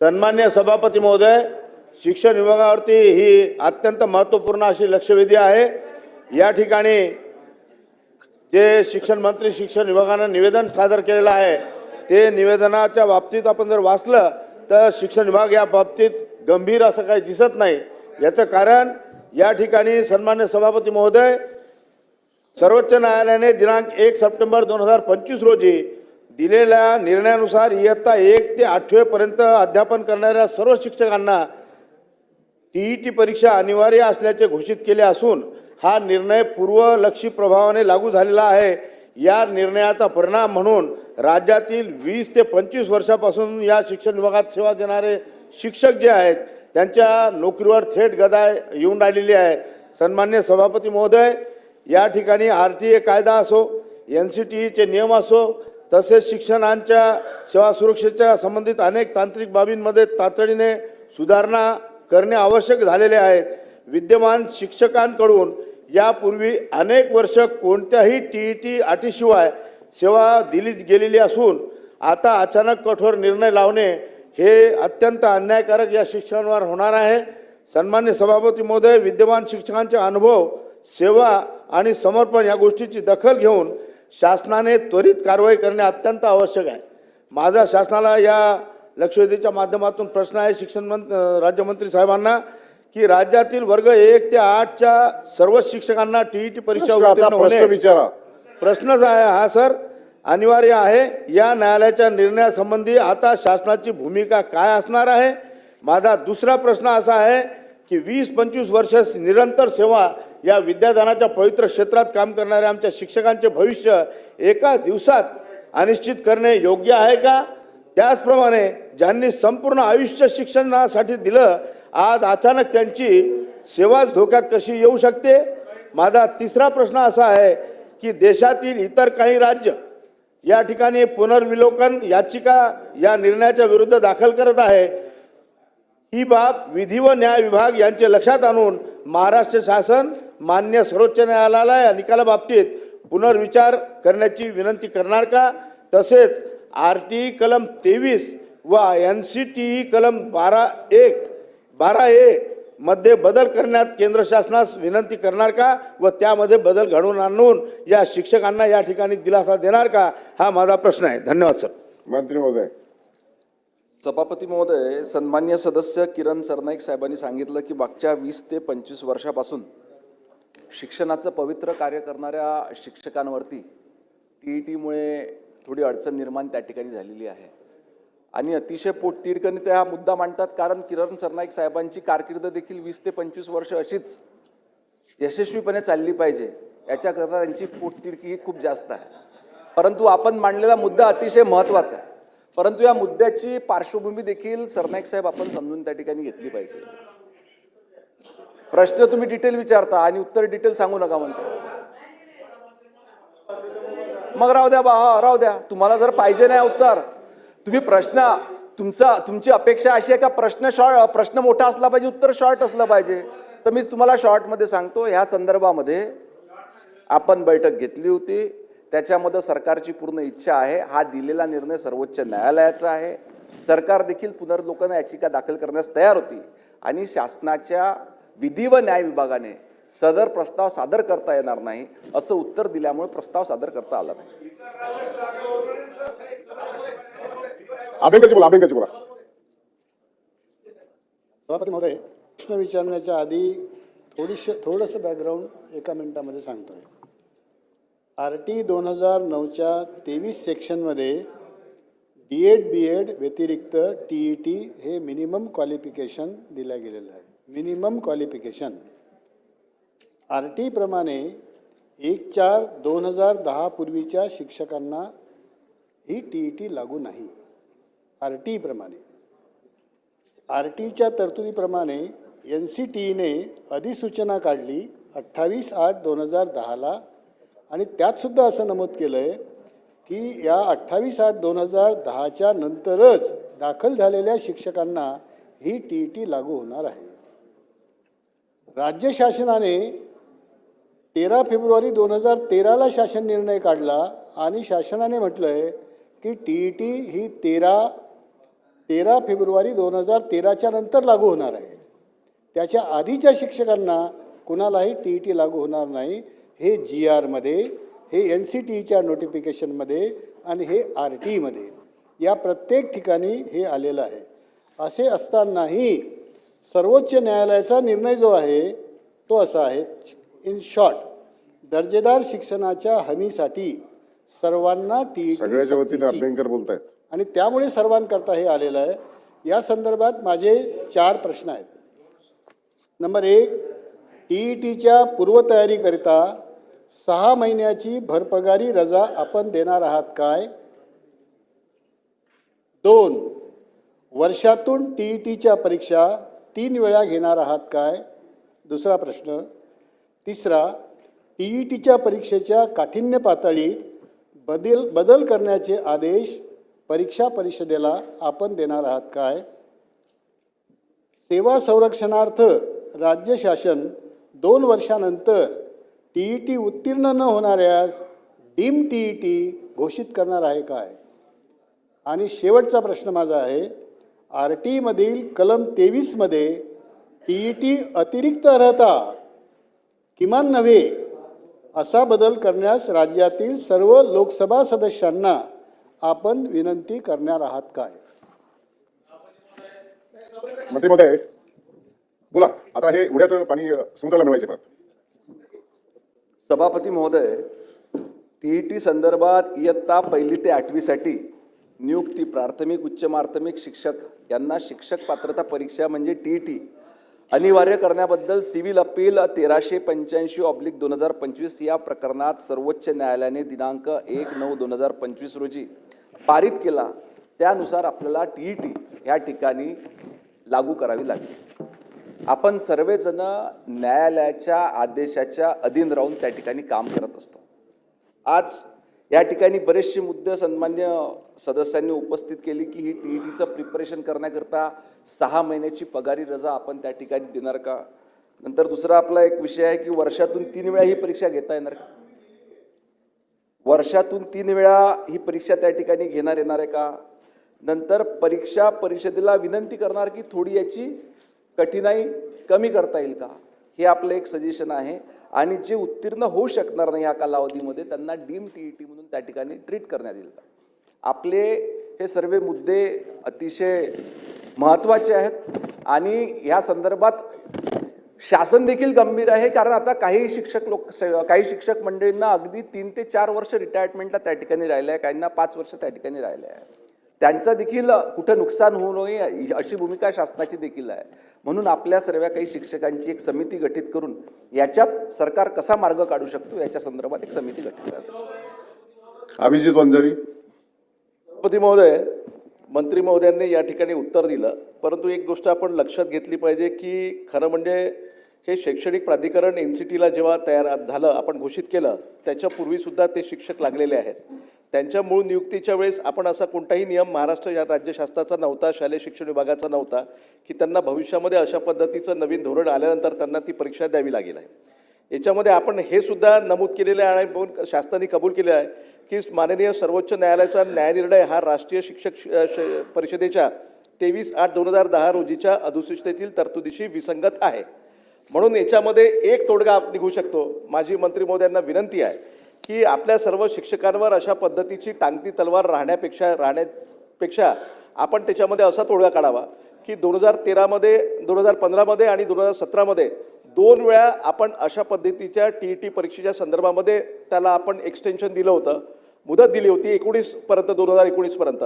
सन्मान्य सभापती महोदय, शिक्षण विभागावरती ही अत्यंत महत्त्वपूर्ण अशी लक्षवेधी आहे। या ठिकाणी जे शिक्षण मंत्री शिक्षण विभागानं निवेदन सादर केलेलं आहे ते निवेदनाच्या बाबतीत आपण जर वाचलं तर शिक्षण विभाग या बाबतीत गंभीर असं काही दिसत नाही। याचं कारण या ठिकाणी सन्मान्य सभापती महोदय, सर्वोच्च न्यायालयाने दिनांक 1 सप्टेंबर 2025 रोजी दिलेल्या निर्णयानुसार इयत्ता 1 ते 8वी पर्यंत अध्यापन करणाऱ्या सर्व शिक्षकांना टीईटी परीक्षा अनिवार्य असल्याचे घोषित केले असून हा निर्णय पूर्वलक्षी प्रभावाने लागू झालेला आहे। या निर्णयाचा परिणाम म्हणून राज्यातील 20 ते 25 वर्षापासून या शिक्षण विभागात सेवा देणारे शिक्षक जे आहेत त्यांच्या नोकरीवर थेट गदा येऊन राहिलेली आहे। सन्मान्य सभापती महोदय, या ठिकाणी RTA कायदा असो, NCTEचे नियम असो, तसेच शिक्षणांच्या सेवा सुरक्षेच्या संबंधित अनेक तांत्रिक बाबींमध्ये तातडीने सुधारणा करणे आवश्यक झालेले आहेत। विद्यमान शिक्षकांकडून यापूर्वी अनेक वर्ष कोणत्याही TET अटीशिवाय सेवा दिली गेलेली असून आता अचानक कठोर निर्णय लावणे हे अत्यंत अन्यायकारक या शिक्षकांवर होणार आहे। सन्मान्य सभापती महोदय, विद्यमान शिक्षकांचे अनुभव, सेवा आणि समर्पण या गोष्टीची दखल घेऊन शासनाने त्वरित कारवाई करणे अत्यंत आवश्यक आहे। माझा शासनाला या लक्षवेधीच्या माध्यमातून प्रश्न आहे शिक्षण राज्यमंत्री साहेबांना की राज्यातील वर्ग 1 ते 8च्या सर्व शिक्षकांना TET परीक्षा उत्तीर्ण होणे प्रश्नच आहे हा सर अनिवार्य आहे। या न्यायालयाच्या निर्णयासंबंधी आता शासनाची भूमिका काय असणार आहे? माझा दुसरा प्रश्न असा आहे की 20-25 वर्ष निरंतर सेवा या विद्यादानाच्या पवित्र क्षेत्रात काम करणाऱ्या आमच्या शिक्षकांचे भविष्य एका दिवसात अनिश्चित करणे योग्य आहे का? त्याचप्रमाणे ज्यांनी संपूर्ण आयुष्य शिक्षणासाठी दिलं, आज अचानक त्यांची सेवाच धोक्यात कशी येऊ शकते? माझा तिसरा प्रश्न असा आहे की देशातील इतर काही राज्य या ठिकाणी पुनर्विलोकन याचिका या निर्णयाच्या विरुद्ध दाखल करत आहे। ही बाब विधी व न्याय विभाग यांचे लक्षात आणून महाराष्ट्र शासन मान्य सर्वोच्च न्यायालयाला या निकालाबाबतीत पुनर्विचार करण्याची विनंती करणार का? तसेच RTE कलम 23 व NCTE कलम 12A मध्ये बदल करण्यात केंद्र शासनास विनंती करणार का व त्यामध्ये बदल घडवून आणून या शिक्षकांना या ठिकाणी दिलासा देणार का? हा माझा प्रश्न आहे। धन्यवाद सर। मंत्री महोदय। सभापती महोदय, सन्मान्य सदस्य किरण सरनाईक साहेबांनी सांगितलं की मागच्या 20 ते 25 वर्षापासून शिक्षणाचं पवित्र कार्य करणाऱ्या शिक्षकांवरती TETमुळे थोडी अडचण निर्माण त्या ठिकाणी झालेली आहे आणि अतिशय पोटतिडकीने ते हा मुद्दा मांडतात कारण किरण सरनाईक साहेबांची कारकीर्द देखील 20 ते 25 वर्ष अशीच यशस्वीपणे चालली पाहिजे याच्याकरता त्यांची पोटतिडकी ही खूप जास्त आहे। परंतु आपण मांडलेला मुद्दा अतिशय महत्त्वाचा आहे, परंतु या मुद्द्याची पार्श्वभूमी देखील सरनाईक साहेब आपण समजून त्या ठिकाणी घेतली पाहिजे। प्रश्न तुम्ही डिटेल विचारता आणि उत्तर डिटेल सांगू नका म्हणता, मग राहू द्या राहू द्या। तुम्हाला जर पाहिजे नाही उत्तर, तुम्ही प्रश्न तुमची अपेक्षा अशी आहे का प्रश्न मोठा असला पाहिजे, उत्तर शॉर्ट असलं पाहिजे, तर मी तुम्हाला शॉर्टमध्ये सांगतो। ह्या संदर्भामध्ये आपण बैठक घेतली होती, त्याच्यामध्ये सरकारची पूर्ण इच्छा आहे। हा दिलेला निर्णय सर्वोच्च न्यायालयाचा आहे। सरकार देखील पुनर्विलोकन याचिका दाखल करण्यास तयार होती आणि शासनाच्या विधी व न्याय विभागाने सदर प्रस्ताव सादर करता येणार नाही असं उत्तर दिल्यामुळे प्रस्ताव सादर करता आला नाही। सभापती महोदय, प्रश्न विचारण्याच्या आधी थोडंसं बॅकग्राऊंड एका मिनिटामध्ये सांगतोय। RTE 2009च्या 23 सेक्शनमध्ये D.Ed. B.Ed. व्यतिरिक्त TET हे मिनिमम क्वालिफिकेशन दिलं गेलेलं आहे। मिनिमम क्वालिफिकेशन RTE प्रमाणे 1/4/2010 पूर्वीच्या शिक्षकांना ही TET लागू नाही। RTE प्रमाणे RTEच्या तरतुदीप्रमाणे NCTEने अधिसूचना काढली 28/8/2010ला आणि त्यात सुद्धा असं नमूद केलं आहे की या 28/8/2010च्या नंतरच दाखल झालेल्या शिक्षकांना ही TET लागू होणार आहे। राज्य शासनाने 13 फेब्रुवारी 2013ला शासन निर्णय काढला आणि शासनाने म्हटलं आहे की TET ही 13 13 फेब्रुवारी 2013च्या नंतर लागू होणार आहे. त्याच्या आधीच्या शिक्षकांना कुणालाही TET लागू होणार नाही. हे GR मध्ये, हे NCTEच्या नोटिफिकेशनमध्ये आणि हे RTमध्ये या प्रत्येक ठिकाणी हे आलेलं आहे. असे असतानाही सर्वोच्च न्यायालयाचा निर्णय जो आहे तो असा आहे, इन शॉर्ट, दर्जेदार शिक्षणाच्या हमीसाठी सर्वांना TET सगळ्याच्या वतीने सक्तीची. अभ्यंकर बोलतायत. आणि त्यामुळे सर्वांकरता हे आलेलं आहे. या संदर्भात माझे 4 प्रश्न आहेत. नंबर 1, TETच्या पूर्वतयारीकरिता 6 महिन्याची भरपगारी रजा आपण देणार आहात काय? 2, वर्षातून TETच्या परीक्षा 3 वेळा घेणार आहात काय? दुसरा प्रश्न. तिसरा, TETच्या परीक्षेच्या काठिण्य पातळीत बदल करण्याचे आदेश परीक्षा परिषदेला आपण देणार आहात काय? सेवा संरक्षणार्थ राज्य शासन 2 वर्षानंतर TET उत्तीर्ण न होणाऱ्यास डीम TET घोषित करणार आहे काय? आणि शेवटचा प्रश्न माझा आहे, RT मधील कलम 23मध्ये TET अतिरिक्त अर्हता किमान नव्हे असा बदल करण्यास राज्यातील सर्व लोकसभा सदस्यांना आपण विनंती करणार आहात काय? मंत्री महोदय बोला. आता हे उड्याचं पाणी समुद्राला मिळवायचे परत. सभापती महोदय, TET संदर्भात इयत्ता 1ली ते 8वीसाठी नियुक्ती प्राथमिक उच्च माध्यमिक शिक्षक यांना शिक्षक पात्रता परीक्षा म्हणजे TET अनिवार्य करण्याबद्दल सिव्हिल अपील 1385/2025 या प्रकरणात सर्वोच्च न्यायालयाने दिनांक 1/9/2025 रोजी पारित केला. त्यानुसार आपल्याला TET या ठिकाणी लागू करावी लागेल. आपण सर्वजण न्यायालयाच्या आदेशाच्या अधीन राहून त्या ठिकाणी काम करत असतो. आज या ठिकाणी बरेचसे मुद्दे सन्मान्य सदस्यांनी उपस्थित केली की ही TETचं प्रिपरेशन करण्याकरता 6 महिन्याची पगारी रजा आपण त्या ठिकाणी देणार का? नंतर दुसरा आपला एक विषय आहे की वर्षातून 3 वेळा ही परीक्षा घेता येणार का? वर्षातून 3 वेळा ही परीक्षा त्या ठिकाणी घेणार येणार आहे का? नंतर परीक्षा परिषदेला विनंती करणार की थोडी याची कठीणाई कमी करता येईल का? हे आपलं एक सजेशन आहे. आणि जे उत्तीर्ण होऊ शकणार नाही या कालावधीमध्ये त्यांना डीम TET म्हणून त्या ठिकाणी ट्रीट करण्यात येईल का? आपले हे सर्व मुद्दे अतिशय महत्त्वाचे आहेत आणि या संदर्भात शासन देखील गंभीर आहे. कारण आता काही शिक्षक मंडळींना अगदी 3 ते 4 वर्ष रिटायरमेंटला त्या ठिकाणी राहिलं आहे, काहींना 5 वर्ष त्या ठिकाणी राहिलं आहे. त्यांचं देखील कुठं नुकसान होऊ नये अशी भूमिका शासनाची देखील आहे. म्हणून आपल्या सर्व काही शिक्षकांची एक समिती गठीत करून याच्यात सरकार कसा मार्ग काढू शकतो याच्या संदर्भात एक समिती गठीत करतो. अभिजित वंजारी. सभापती महोदय, मंत्री महोदयांनी या ठिकाणी उत्तर दिलं, परंतु एक गोष्ट आपण लक्षात घेतली पाहिजे की खरं म्हणजे हे शैक्षणिक प्राधिकरण NCTला जेव्हा तयार झालं, आपण घोषित केलं, त्याच्यापूर्वीसुद्धा ते शिक्षक लागलेले आहेत. त्यांच्या मूळ नियुक्तीच्या वेळेस आपण असा कोणताही नियम महाराष्ट्र या राज्य शासनाचा नव्हता, शालेय शिक्षण विभागाचा नव्हता की त्यांना भविष्यामध्ये अशा पद्धतीचं नवीन धोरण आल्यानंतर त्यांना ती परीक्षा द्यावी लागेल आहे. याच्यामध्ये आपण हे सुद्धा नमूद केलेलं आहे आणि शासनाने कबूल केले आहे की माननीय सर्वोच्च न्यायालयाचा न्यायनिर्णय हा राष्ट्रीय शिक्षक परिषदेच्या 23/8/2010 रोजीच्या अधिसूचनेतील तरतुदीशी विसंगत आहे. म्हणून याच्यामध्ये एक तोडगा निघू शकतो. माझी मंत्री महोदयांना विनंती आहे की आपल्या सर्व शिक्षकांवर अशा पद्धतीची टांगती तलवार राहण्यापेक्षा आपण त्याच्यामध्ये असा तोडगा काढावा की 2013मध्ये 2015मध्ये आणि 2017मध्ये 2 वेळा आपण अशा पद्धतीच्या TET परीक्षेच्या संदर्भामध्ये त्याला आपण एक्सटेन्शन दिलं होतं, मुदत दिली होती 2019पर्यंत.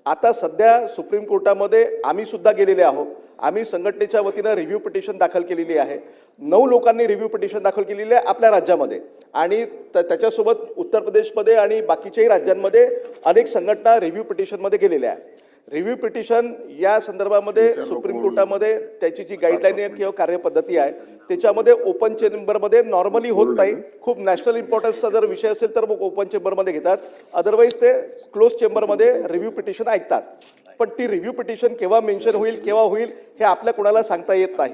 आता सध्या सुप्रीम कोर्टामध्ये आम्ही सुद्धा गेलेले आहोत. आम्ही संघटनेच्या वतीनं रिव्ह्यू पिटिशन दाखल केलेली आहे. 9 लोकांनी रिव्ह्यू पिटिशन दाखल केलेली आहे आपल्या राज्यामध्ये आणि त्याच्यासोबत उत्तर प्रदेशमध्ये आणि बाकीच्याही राज्यांमध्ये अनेक संघटना रिव्ह्यू पिटिशनमध्ये गेलेल्या आहेत. रिव्ह्यू पिटिशन या संदर्भामध्ये सुप्रीम कोर्टामध्ये त्याची जी गाईडलाईन आहे किंवा कार्यपद्धती आहे त्याच्यामध्ये ओपन चेंबरमध्ये नॉर्मली होत नाही. खूप नॅशनल इम्पॉर्टन्सचा जर विषय असेल तर मग ओपन चेंबरमध्ये घेतात, अदरवाईज ते क्लोज चेंबरमध्ये रिव्ह्यू पिटिशन ऐकतात. पण ती रिव्ह्यू पिटिशन केव्हा मेन्शन होईल केव्हा होईल हे आपल्या कोणाला सांगता येत नाही.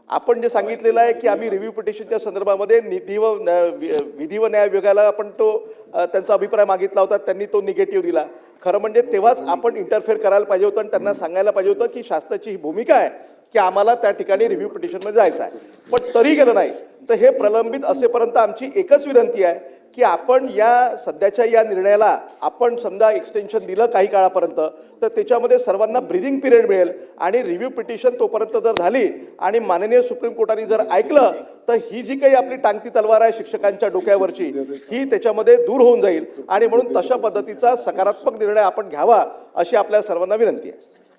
आपण जे सांगितलेलं आहे की आम्ही रिव्ह्यू पिटिशनच्या संदर्भामध्ये विधी व न्याय विभागाला आपण तो त्यांचा अभिप्राय मागितला होता, त्यांनी तो निगेटिव्ह दिला. खरं म्हणजे तेव्हाच आपण इंटरफेअर करायला पाहिजे होतं आणि त्यांना सांगायला पाहिजे होतं की शासनाची ही भूमिका आहे की आम्हाला त्या ठिकाणी रिव्ह्यू पिटिशनमध्ये जायचं आहे, पण तरी गेलं नाही. तर हे प्रलंबित असेपर्यंत आमची एकच विनंती आहे की आपण या सध्याच्या या निर्णयाला आपण समजा एक्सटेन्शन दिलं काही काळापर्यंत, तर त्याच्यामध्ये सर्वांना ब्रिदिंग पिरियड मिळेल आणि रिव्ह्यू पिटिशन तोपर्यंत जर झाली आणि माननीय सुप्रीम कोर्टाने जर ऐकलं तर ही जी काही आपली टांगती तलवार आहे शिक्षकांच्या डोक्यावरची ही त्याच्यामध्ये दूर होऊन जाईल. आणि म्हणून तशा पद्धतीचा सकारात्मक निर्णय आपण घ्यावा अशी आपल्या सर्वांना विनंती आहे.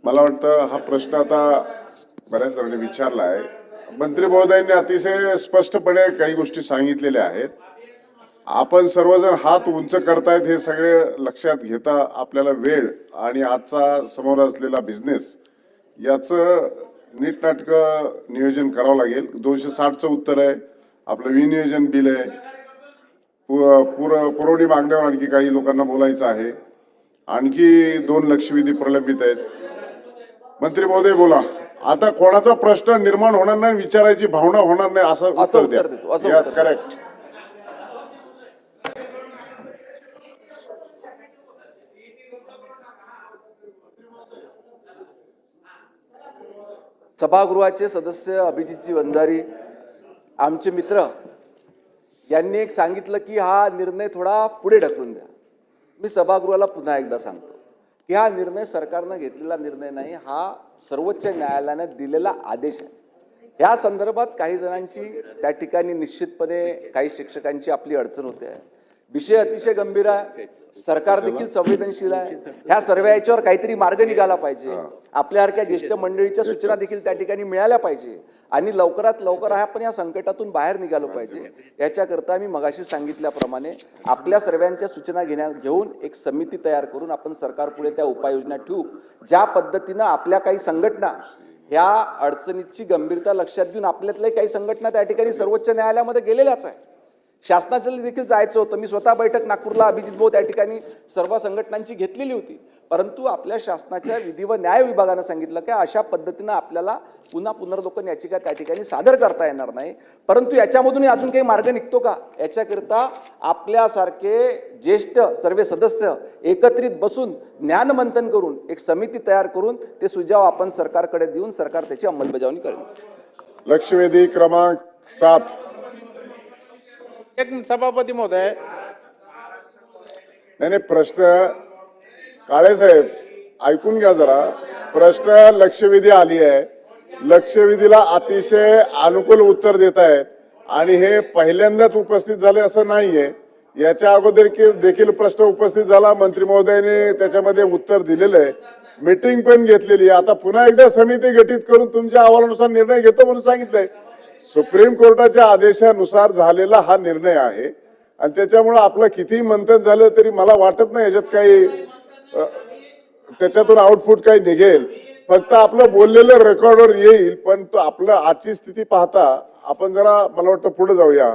मला वाटतं हा प्रश्न आता बऱ्याच जणांनी विचारला आहे. मंत्री महोदयांनी अतिशय स्पष्टपणे काही गोष्टी सांगितलेल्या आहेत. आपण सर्वजण हात उंच करतायत हे सगळे लक्षात घेता आपल्याला वेळ आणि आजचा समोर असलेला बिझनेस याचं नीटनाटकं नियोजन करावं लागेल. 260चं उत्तर आहे, आपलं विनियोजन बिल आहे, पुरवणी मागण्यावर आणखी काही लोकांना बोलायचं आहे, आणखी 2 लक्षवेधी प्रलंबित आहेत. मंत्री महोदय बोला. आता कोणाचा प्रश्न निर्माण होणार नाही, विचारायची भावना होणार नाही असं उत्तर द्या. Yes, correct. सभागृहाचे सदस्य अभिजितजी वंजारी आमचे मित्र यांनी एक सांगितलं की हा निर्णय थोडा पुढे ढकलून द्या. मी सभागृहाला पुन्हा एकदा सांगतो की हा निर्णय सरकारनं घेतलेला निर्णय नाही, हा सर्वोच्च न्यायालयाने दिलेला आदेश आहे. या संदर्भात काही जणांची त्या ठिकाणी निश्चितपणे काही शिक्षकांची आपली अडचण होते आहे. विषय अतिशय गंभीर आहे, सरकार देखील संवेदनशील आहे. ह्या सर्व याच्यावर काहीतरी मार्ग निघाला पाहिजे. आपल्यासारख्या ज्येष्ठ मंडळीच्या सूचना देखील त्या ठिकाणी मिळाल्या पाहिजे आणि लवकरात लवकर आपण या संकटातून बाहेर निघालो पाहिजे. याच्याकरता मी मगाशी सांगितल्याप्रमाणे आपल्या सर्वांच्या सूचना घेऊन एक समिती तयार करून आपण सरकारपुढे त्या उपाययोजना ठेवू. ज्या पद्धतीनं आपल्या काही संघटना ह्या अडचणीची गंभीरता लक्षात घेऊन आपल्यातल्या काही संघटना त्या ठिकाणी सर्वोच्च न्यायालयामध्ये गेलेल्याच आहे. शासनाचं देखील जायचं होतं. मी स्वतः बैठक नागपूरला अभिजित भाऊ त्या ठिकाणी सर्व संघटनांची घेतलेली होती, परंतु आपल्या शासनाच्या विधी व न्याय विभागानं सांगितलं की अशा पद्धतीनं आपल्याला पुन्हा पुनर्लोकन याचिका त्या ठिकाणी सादर करता येणार नाही. परंतु याच्यामधून अजून काही मार्ग निघतो का, याच्याकरिता आपल्यासारखे ज्येष्ठ सर्व सदस्य एकत्रित बसून ज्ञानमंथन करून एक समिती तयार करून ते सुझाव आपण सरकारकडे देऊन सरकार त्याची अंमलबजावणी करेल. लक्षवेधी क्रमांक 7. एक सभापती महोदय, नाही प्रश्न काळे साहेब ऐकून घ्या जरा. प्रश्न लक्षवेधी आली आहे, लक्षवेधीला अतिशय अनुकूल उत्तर देत आहेत आणि हे पहिल्यांदाच उपस्थित झाले असं नाहीये. याच्या अगोदर देखील प्रश्न उपस्थित झाला, मंत्री महोदयाने त्याच्यामध्ये उत्तर दिलेलं आहे, मीटिंग पण घेतलेली आहे. आता पुन्हा एकदा समिती गठीत करून तुमच्या अहवालानुसार निर्णय घेतो म्हणून सांगितलंय. सुप्रीम कोर्टाच्या आदेशानुसार झालेला हा निर्णय आहे आणि त्याच्यामुळे आपलं कितीही मंथन झालं तरी मला वाटत नाही याच्यात काही त्याच्यातून आउटपुट काही निघेल. फक्त आपलं बोललेलं रेकॉर्डवर येईल. पण आपलं आजची स्थिती पाहता आपण जरा मला वाटतं पुढे जाऊया.